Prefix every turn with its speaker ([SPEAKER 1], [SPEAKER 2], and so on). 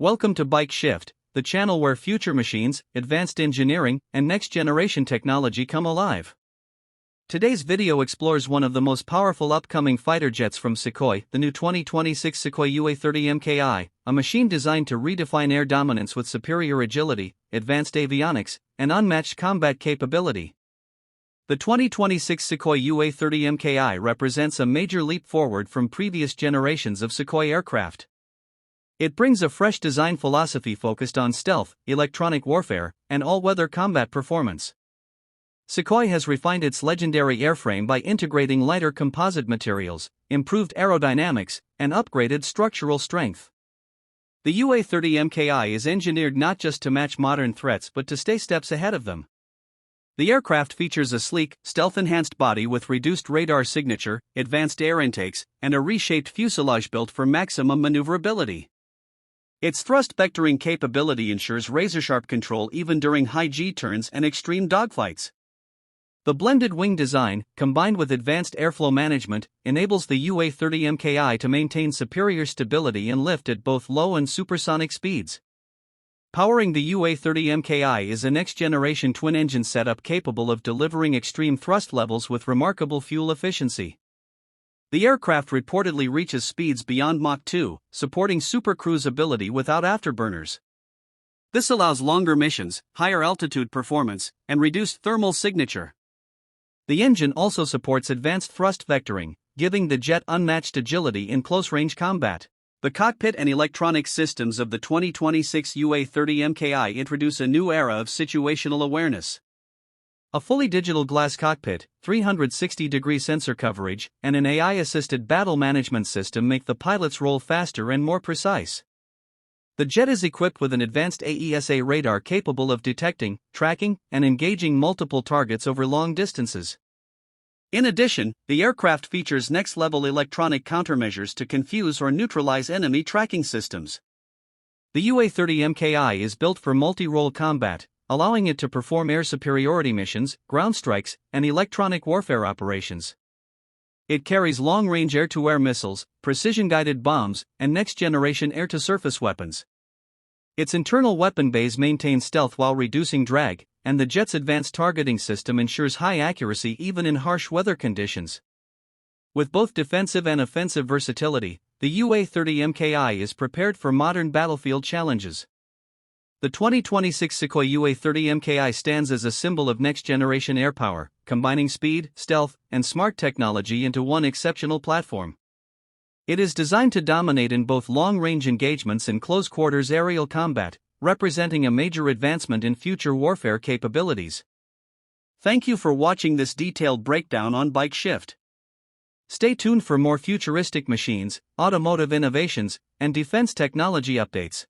[SPEAKER 1] Welcome to Bike Shift, the channel where future machines, advanced engineering, and next-generation technology come alive. Today's video explores one of the most powerful upcoming fighter jets from Sukhoi, the new 2026 Sukhoi UA30MKI, a machine designed to redefine air dominance with superior agility, advanced avionics, and unmatched combat capability. The 2026 Sukhoi UA30MKI represents a major leap forward from previous generations of Sukhoi aircraft. It brings a fresh design philosophy focused on stealth, electronic warfare, and all-weather combat performance. Sukhoi has refined its legendary airframe by integrating lighter composite materials, improved aerodynamics, and upgraded structural strength. The UA30MKI is engineered not just to match modern threats but to stay steps ahead of them. The aircraft features a sleek, stealth-enhanced body with reduced radar signature, advanced air intakes, and a reshaped fuselage built for maximum maneuverability. Its thrust vectoring capability ensures razor-sharp control even during high G-turns and extreme dogfights. The blended wing design, combined with advanced airflow management, enables the UA30MKI to maintain superior stability and lift at both low and supersonic speeds. Powering the UA30MKI is a next-generation twin-engine setup capable of delivering extreme thrust levels with remarkable fuel efficiency. The aircraft reportedly reaches speeds beyond Mach 2, supporting supercruise ability without afterburners. This allows longer missions, higher altitude performance, and reduced thermal signature. The engine also supports advanced thrust vectoring, giving the jet unmatched agility in close-range combat. The cockpit and electronic systems of the 2026 UA30MKI introduce a new era of situational awareness. A fully digital glass cockpit, 360-degree sensor coverage, and an AI-assisted battle management system make the pilot's role faster and more precise. The jet is equipped with an advanced AESA radar capable of detecting, tracking, and engaging multiple targets over long distances. In addition, the aircraft features next-level electronic countermeasures to confuse or neutralize enemy tracking systems. The UA30MKI is built for multi-role combat, allowing it to perform air superiority missions, ground strikes, and electronic warfare operations. It carries long-range air-to-air missiles, precision-guided bombs, and next-generation air-to-surface weapons. Its internal weapon bays maintain stealth while reducing drag, and the jet's advanced targeting system ensures high accuracy even in harsh weather conditions. With both defensive and offensive versatility, the UA30MKI is prepared for modern battlefield challenges. The 2026 Sukhoi UA30MKI stands as a symbol of next-generation airpower, combining speed, stealth, and smart technology into one exceptional platform. It is designed to dominate in both long-range engagements and close-quarters aerial combat, representing a major advancement in future warfare capabilities. Thank you for watching this detailed breakdown on Bike Shift. Stay tuned for more futuristic machines, automotive innovations, and defense technology updates.